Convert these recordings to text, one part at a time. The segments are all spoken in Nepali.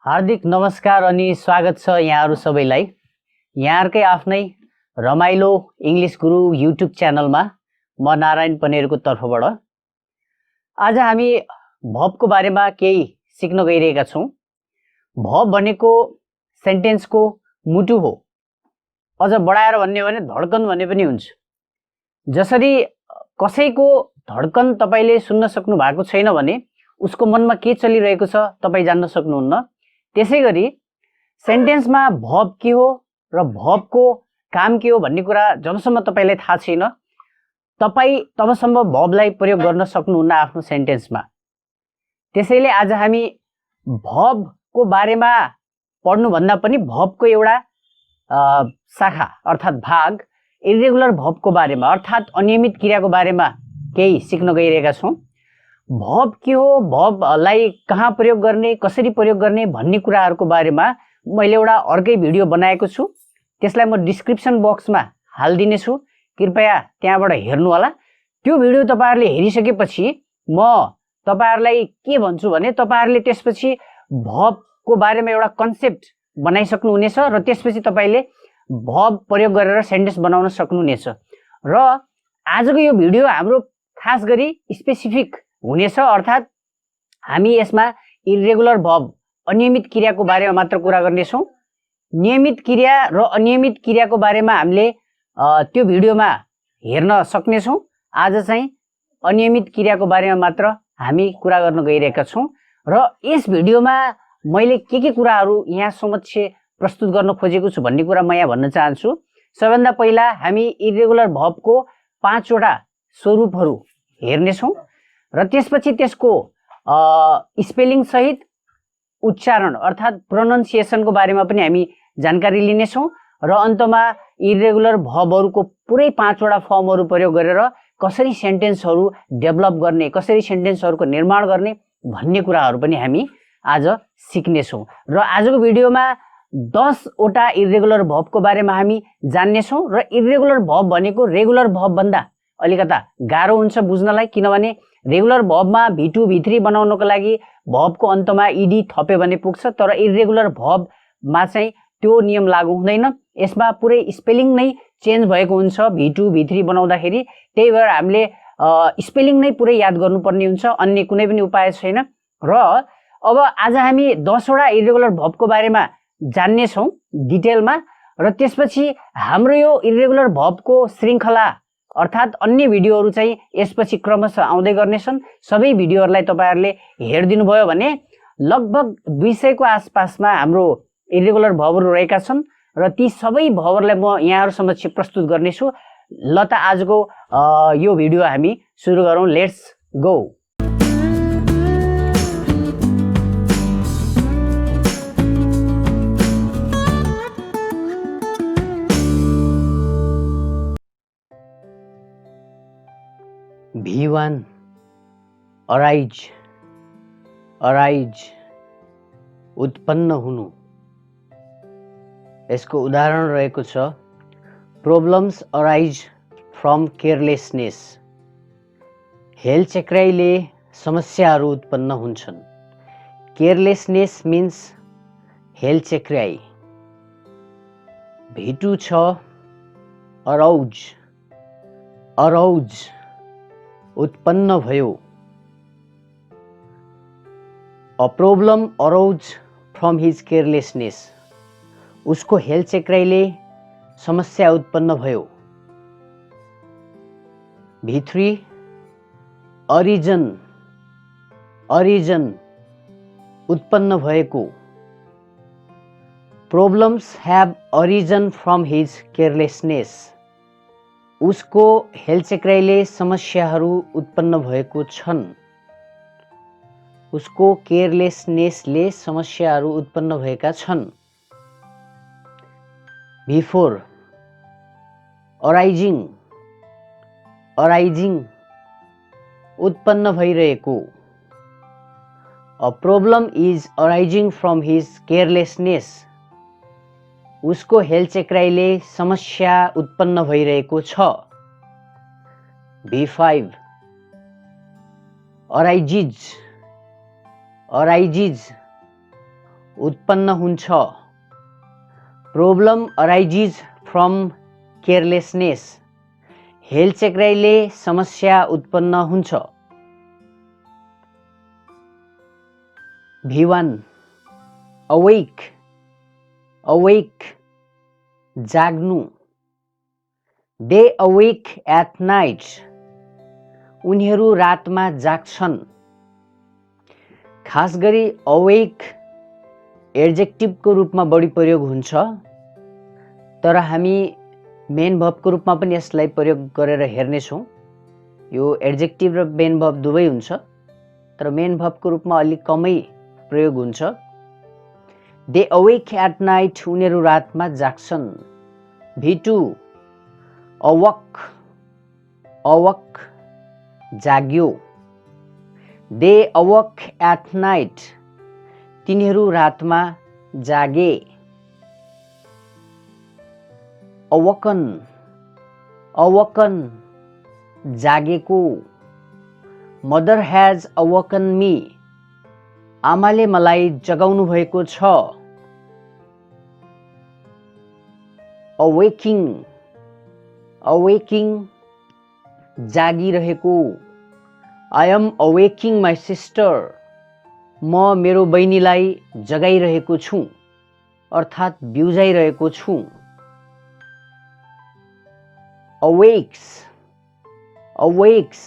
हार्दिक नमस्कार अनि स्वागत छ यहाँहरु सबैलाई। यहाँहरुकै आफ्नै रमाइलो इंग्लिश गुरु युट्युब च्यानलमा म नारायण पनेरको तर्फबाट आज हामी भर्बको बारेमा केही सिक्न गइरहेका छौं। भर्ब भनेको सेन्टेन्सको मुटु हो। अझ बढाएर भन्ने भने धड्कन भन्ने पनि हुन्छ। जसरी कसैको धड्कन तपाईले सुन्न सक्नु भएको छैन भने उसको मनमा के चलिरहेको छ तपाई जान्न सक्नुहुन्न। त्यसैगरी सेन्टेन्समा भर्ब के हो र भर्बको काम के हो भन्ने कुरा जबसम्म तपाईलाई थाहा छैन तपाई तबसम्म भर्बलाई प्रयोग गर्न सक्नुहुन्न आफ्नो सेन्टेन्समा। त्यसैले आज हामी भर्बको बारेमा पढ्नु भन्दा पनि भर्बको एउटा शाखा अर्थात भाग इरेगुलर भर्बको बारेमा अर्थात अनियमित क्रियाको बारेमा केही सिक्न गइरहेका छौं। भर्ब के हो, भर्बलाई कहाँ प्रयोग गर्ने, कसरी प्रयोग गर्ने भन्ने कुराहरुको बारेमा मैले एउटा अर्कै भिडियो बनाएको छु। त्यसलाई म डिस्क्रिप्सन बक्समा हाल्दिने छु, कृपया त्यहाँबाट हेर्नु होला। त्यो भिडियो तपाईहरुले हेरिसकेपछि म तपाईहरुलाई के भन्छु भने तपाईहरुले त्यसपछि भर्बको बारेमा एउटा कन्सेप्ट बनाइसक्नु हुनेछ र त्यसपछि तपाईले भर्ब प्रयोग गरेर सेन्टेन्स बनाउन सक्नुहुनेछ। र आजको यो भिडियो हाम्रो खास गरी स्पेसिफिक हुनेछ अर्थात हामी यसमा इरेगुलर भर्ब अनियमित क्रियाको बारेमा मात्र कुरा गर्नेछौं। नियमित क्रिया र अनियमित क्रियाको बारेमा हामीले त्यो भिडियोमा हेर्न सक्नेछौं। आज चाहिँ अनियमित क्रियाको बारेमा मात्र हामी कुरा गर्न गइरहेका छौं र यस भिडियोमा मैले के कुराहरु यहाँ समक्ष प्रस्तुत गर्न खोजेको छु भन्ने कुरा म यहाँ भन्न चाहन्छु। सबैभन्दा पहिला हामी इरेगुलर भर्बको 5 वटा स्वरूपहरु हेर्नेछौं र त्यसपछि त्यसको स्पेलिङ सहित उच्चारण अर्थात प्रोनाउन्सिएसनको बारेमा पनि हामी जानकारी लिनेछौं र अन्तमा इरेगुलर भर्बहरुको पुरै 5 वटा फर्महरु प्रयोग गरेर कसरी सेन्टेन्सहरु डेभलप गर्ने, कसरी सेन्टेन्सहरुको निर्माण गर्ने भन्ने कुराहरु पनि हामी आज सिक्नेछौं। र आजको भिडियोमा 10 वटा इरेगुलर भर्बको बारेमा हामी जान्नेछौं र इरेगुलर भर्ब भनेको रेगुलर भर्ब भन्दा अलिकता गाह्रो हुन्छ बुझ्नलाई, किनभने रेगुलर भर्बमा V2 V3 बनाउनको लागि भर्बको अन्तमा ईडी थप्यो भने पुग्छ, तर इरेगुलर भर्बमा चाहिँ त्यो नियम लागू हुँदैन। यसमा पुरै स्पेलिङ नै चेन्ज भएको हुन्छ V2 V3 बनाउँदाखेरि। त्यही भएर हामीले स्पेलिङ नै पुरै याद गर्नुपर्ने हुन्छ, अन्य कुनै पनि उपाय छैन। र अब आज हामी 10 वटा इरेगुलर भर्बको बारेमा जान्ने छौं डिटेलमा र त्यसपछि हाम्रो यो इरेगुलर भर्बको श्रृंखला अर्थात अन्य भिडियोहरु चाहिँ यसपछि क्रमशः आउँदै गर्नेछन्। सबै भिडियोहरुलाई तपाईहरुले हेर्दिनु भयो भने लगभग 200 को आसपासमा हाम्रो इरेगुलर भर्बहरु रहेका छन् र ती सबै भर्बहरुलाई म यहाँहरु समक्ष प्रस्तुत गर्नेछु। ल त आजको यो भिडियो हामी सुरु गरौँ। Let's go. V1 arise, arise उत्पन्न हुनु। यसको उदाहरण रहेको छ प्रब्लम्स अराइज फ्रम केयरलेसनेस। हेलचेक्राइले समस्याहरू उत्पन्न हुन्छन्। Carelessness means हेलचेक्राइ। V2 छ अराउज, अराउज उत्पन्न भयो। A problem arose from his carelessness. उसको हेलचेक्राइले समस्या उत्पन्न भयो। V3 अरिजन, अरिजन उत्पन्न भएको। Problems have arisen from his carelessness. उसको हेलचेक्राइले समस्याहरू उत्पन्न भएको छन्। उसको केयरलेसनेसले समस्याहरू उत्पन्न भएका छन्। V4 अराइजिङ, अराइजिङ उत्पन्न भइरहेको। A problem is arising from his carelessness. उसको हेलचेक्राइले समस्या उत्पन्न भइरहेको छ। B5 arises, arises उत्पन्न हुन्छ। प्रब्लम अराइजिज फ्रम केयरलेसनेस, हेलचेक्राइले समस्या उत्पन्न हुन्छ। V1 awake, awake जाग्नु। They awake at night, उनीहरू रातमा जाग्छन्। खास गरी awake एड्जेक्टिभको रूपमा बढी प्रयोग हुन्छ, तर हामी मेन भर्बको रूपमा पनि यसलाई प्रयोग गरेर हेर्नेछौँ। यो एड्जेक्टिभ र मेन भर्ब दुवै हुन्छ, तर मेन भर्बको रूपमा अलिक कमै प्रयोग हुन्छ। दे अवेक एट नाइट, उनीहरू रातमा जाग्छन्। V2 अवक, अवक जाग्यो। दे अवक एट नाइट, तिनीहरू रातमा जागे। अवकन, अवकन जागेको। मदर हैज अवकन मी, आमाले मलाई जगाउनु भएको छ। अवेकिङ, अवेकिङ जागिरहेको। आई एम अवेकिङ माई सिस्टर, म मेरो बहिनीलाई जगाइरहेको छु, अर्थात् बिउजाइरहेको छु। अवेक्स, अवेक्स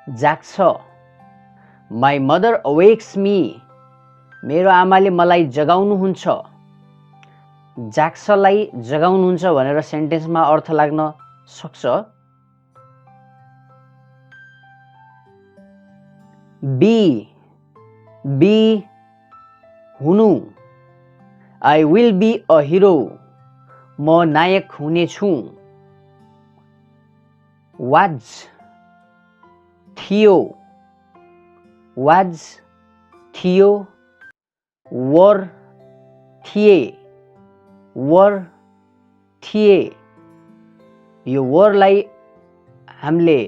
जाग्छ। माई मदर अवेक्स मी, मेरो आमाले मलाई जगाउनुहुन्छ। जाग्छलाई जगाउनुहुन्छ भनेर सेन्टेन्समा अर्थ लाग्न सक्छ। बी, बी हुनु। I will be a hero, म नायक हुनेछु। वाज थियो, वाज थियो। वर थिए, वर थिए। यो वरलाई हामीले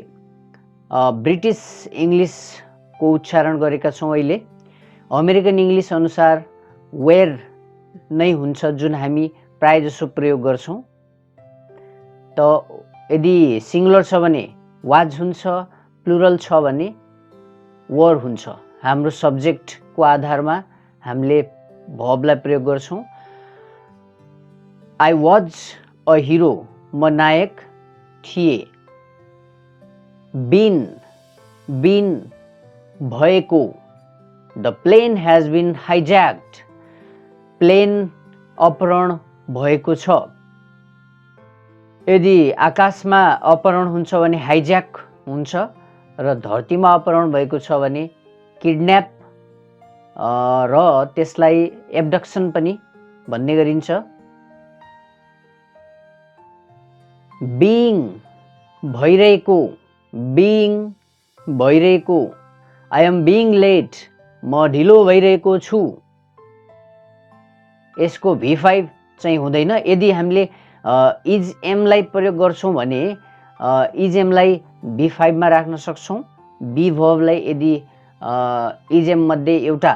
ब्रिटिस इङ्ग्लिसको उच्चारण गरेका छौँ अहिले। अमेरिकन इङ्ग्लिस अनुसार वेयर नै हुन्छ जुन हामी प्रायःजसो प्रयोग गर्छौँ। त यदि सिङ्गुलर छ भने वाज हुन्छ, प्लुरल छ भने वर हुन्छ। हाम्रो सब्जेक्टको आधारमा हामीले भर्बलाई प्रयोग गर्छौँ। आई वाज अ हिरो, म नायक थिए। बिन, बिन भएको। The plane has been hijacked, plane अपहरण भएको छ। यदि आकाशमा अपहरण हुन्छ भने हाइज्याक हुन्छ, र धरतीमा अपहरण भएको छ भने किडन्याप र त्यसलाई एब्डक्सन पनि भन्ने गरिन्छ। बिइङ भइरहेको, बिइङ भइरहेको। आई एम बिइङ लेट, म ढिलो भइरहेको छु। यसको V5 चाहिँ हुँदैन। यदि हामीले इज एमलाई प्रयोग गर्छौँ भने इज एमलाई V5 मा राख्न सक्छौँ। बी भर्बलाई यदि इज एम मध्ये एउटा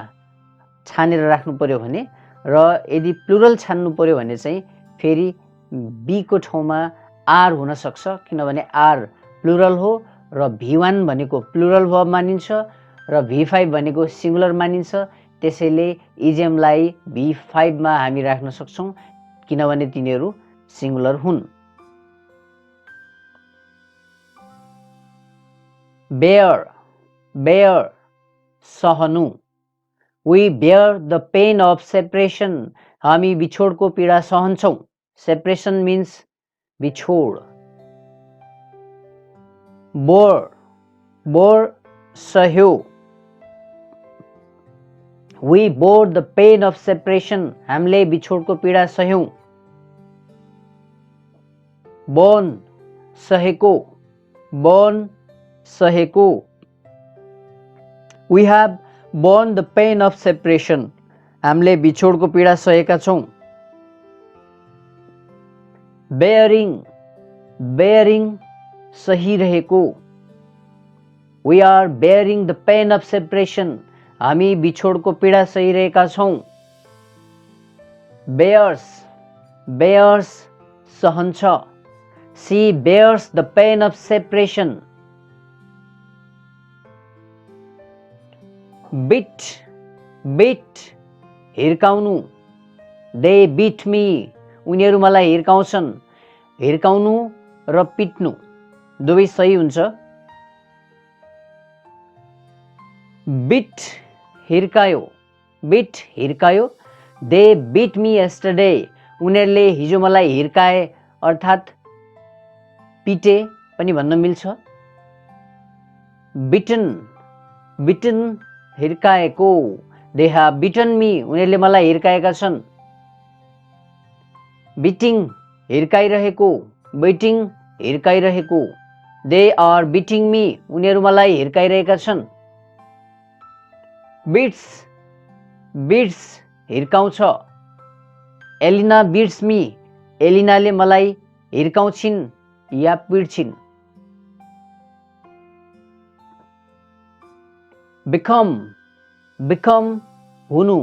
छानेर राख्नु पर्यो भने, र यदि प्लुरल छान्नु पर्यो भने चाहिँ फेरि बी को ठाउँमा आर हुन सक्छ, किनभने आर प्लुरल हो र V1 भनेको प्लुरल भर्ब मानिन्छ र V5 भनेको सिङ्गुलर मानिन्छ। त्यसैले इजेमलाई V5 मा हामी राख्न सक्छौँ, किनभने तिनीहरू सिङ्गुलर हुन्। बेयर, बेयर सहनु। We bear the pain of separation, हामी बिछोडको पीडा सहन्छौँ। सेपरेसन मिन्स बिछोड। बोर, बोर सहयो। We bore the pain of separation, हामीले बिछोडको पीडा सहयौँ। बोन सहेको, बोन सहेको। We have borne the pain of separation, हामीले बिछोडको पीडा सहेका छौँ। बेयरिङ, बेयरिङ सहिरहेको। We are bearing the pain of separation, हामी बिछोडको पीडा सहिरहेका छौँ। bears, bears सहन्छ. She bears the pain of separation. Beat, beat हिर्काउनु. They beat me. उनीहरू मलाई हिर्काउँछन्. हिर्काउनु र पिट्नु दुवै सही हुन्छ. Beat हिर्कायो. Beat हिर्कायो. They beat me yesterday. उनीहरूले हिजो मलाई हिर्काए अर्थात् पिटे पनि भन्न मिल्छ. Beaten, beaten हिर्काएको. They have beaten me. उनीहरूले मलाई हिर्काएका छन्. Beating हिर्काइरहेको. Beating हिर्काइरहेको. They are beating me. उनीहरू मलाई हिर्काइरहेका छन्. Beats, beats हिर्काउँछ. Elina beats me. एलिनाले मलाई हिर्काउँछिन् या पिट्छिन्. Become, become हुनु.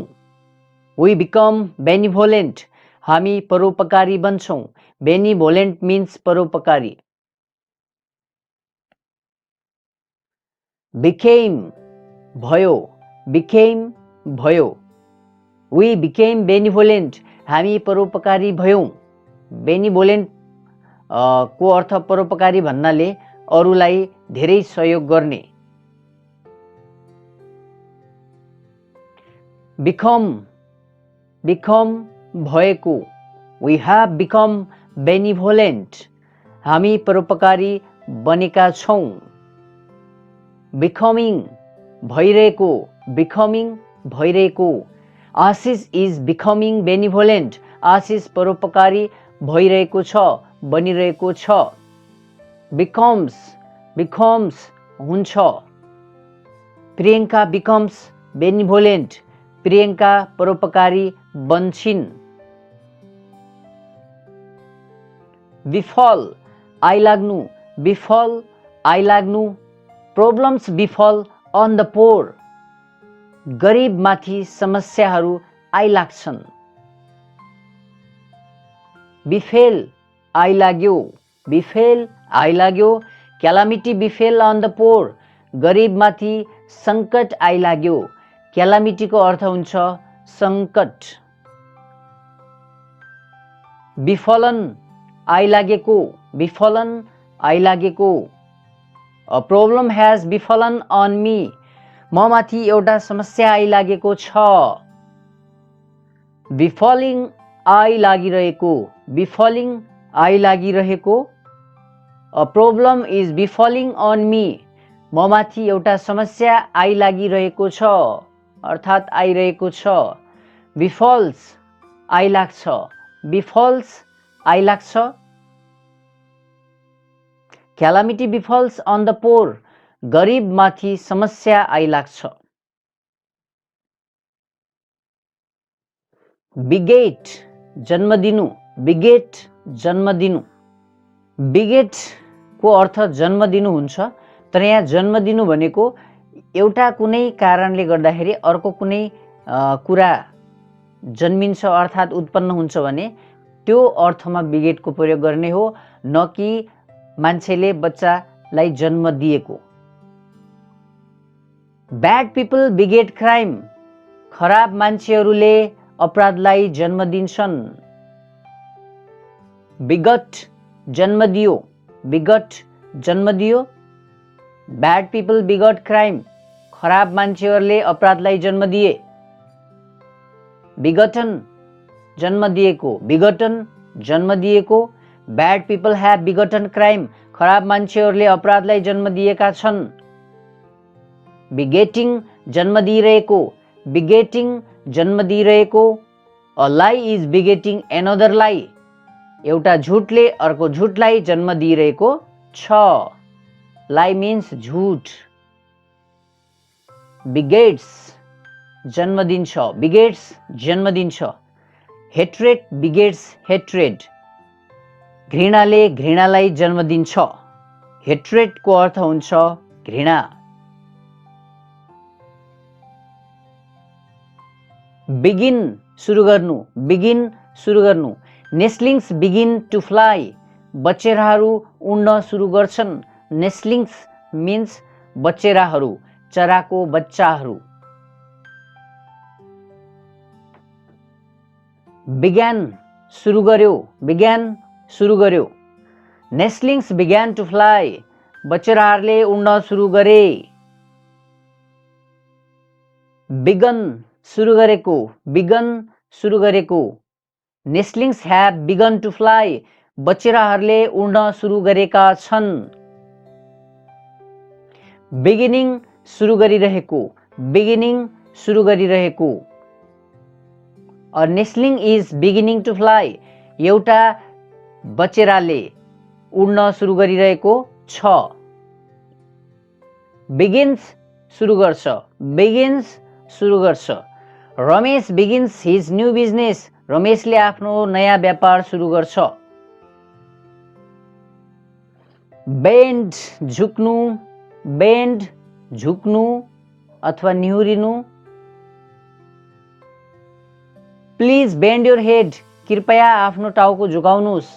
We become benevolent. हामी परोपकारी बन्छौँ. Benevolent means परोपकारी. Became भयो. Became भयो. We became benevolent. हामी परोपकारी भयौँ. Benevolent को अर्थ परोपकारी भन्नाले अरूलाई धेरै सहयोग गर्ने. Become, become भएको. We have become benevolent. हामी परोपकारी बनेका छौँ. Becoming भइरहेको. Becoming भइरहेको. आशिष is becoming benevolent. आशिष परोपकारी भइरहेको छ, बनिरहेको छ. Becomes, becomes हुन्छ. Priyanka becomes benevolent. प्रियङ्का परोपकारी बन्छिन्. Befall आइलाग्नु. Befall आइलाग्नु. Problems befall on the poor. गरिब माथि समस्याहरू आइलाग्छन्. Befell आइलाग्यो. Befell आइलाग्यो. Calamity befell on the poor. गरिब माथि सङ्कट आइलाग्यो. Calamity को अर्थ हुन्छ सङ्कट. Befallen आइलागेको. Befallen आइलागेको. A problem has befallen on me. म माथि एउटा समस्या आइलागेको छ. Befalling आइलागिरहेको. Befalling आइलागिरहेको. A problem is befalling on me. म माथि एउटा समस्या आइलागिरहेको छ अर्थात् आइरहेको छ. Befalls आइलाग्छ. Befalls आइलाग्छ. Calamity befalls on the poor. गरिब माथि समस्या आइलाग्छ. Beget जन्मदिनु. Beget जन्मदिनु. Beget को अर्थ जन्मदिनु हुन्छ. तर यहाँ जन्मदिनु भनेको एउटा कुनै कारणले गर्दाखेरि अर्को कुनै कुरा जन्मिन्छ अर्थात् उत्पन्न हुन्छ भने त्यो अर्थमा बिगेटको प्रयोग गर्ने हो, न कि मान्छेले बच्चालाई जन्म दिएको. Bad people beget crime. खराब मान्छेहरूले अपराधलाई जन्म दिन्छन्. Begot जन्म दियो. Begot जन्म दियो. Bad people begot crime. खराब मान्छेहरूले अपराधलाई जन्म दिए. Begotten जन्म दिएको. Begotten जन्म दिएको. Bad people have begotten crime. खराब मान्छेहरूले अपराधलाई जन्म दिएका छन्. Begetting जन्म दिइरहेको. Begetting जन्म दिइरहेको. A lie is begetting another lie. एउटा झुटले अर्को झुटलाई जन्म दिइरहेको छ. Lie means झुट. Begets जन्म दिन्छ. Begets जन्म दिन्छ. Hatred begets hatred. घृणाले घृणालाई जन्म दिन्छ. Hatred को अर्थ हुन्छ घृणा. Begin सुरु गर्नु, बिगिन सुरु गर्नु। नेस्लिङ्स बिगिन टु फ्लाइ, बचेराहरू उड्न सुरु गर्छन्। नेस्लिङ्स मिन्स बचेराहरू, चराको बच्चाहरू। बिग्यान सुरु गर्यो, बिग्यान सुरु गर्यो। नेस्लिङ्स बिग्यान टु फ्लाइ, बचेराहरूले उड्न सुरु गरे। बिगन सुरु गरेको, बिगन सुरु गरेको। नेस्लिङ्स ह्याभ बिगन टु फ्लाइ, बचेराहरूले उड्न सुरु गरेका छन्। बिगिनिङ सुरु गरिरहेको, बिगिनिङ सुरु गरिरहेको। A nestling is beginning to fly, एउटा बचेराले उड्न सुरु गरिरहेको छ। बिगिन्स सुरु गर्छ, बिगिन्स सुरु गर्छ। रमेश बिगिन्स हिज न्यू बिजनेस, रमेशले आफ्नो नयाँ व्यापार सुरु गर्छ। बेन्ड झुक्नु, बेन्ड झुक्नु अथवा निहुरिनु। प्लिज बेन्ड योर हेड, कृपया आफ्नो टाउको झुकाउनुहोस्।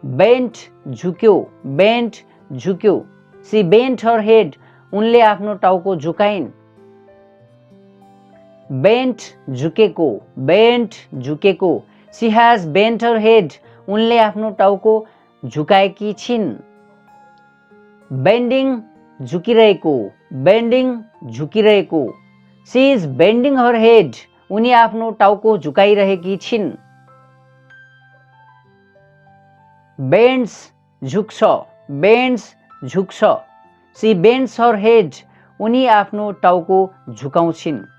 बेन्ट झुक्यो, बेन्ट झुक्यो। सी बेन्ट हर हेड, उनले आफ्नो टाउको झुकाइन्। बेन्ट झुकेको, बेन्ट झुकेको। She has bent her head, उनले आफ्नो टाउको झुकाएकी छिन्। बेन्डिङ झुकिरहेको, बेन्डिङ झुकिरहेको। She is bending her head, उनी आफ्नो टाउको झुकाइरहेकी छिन्। बेन्ड्स झुक्छ, बेन्ड्स झुक्छ। सी बेन्ड्स हर हेड, उनी आफ्नो टाउको झुकाउँछिन्।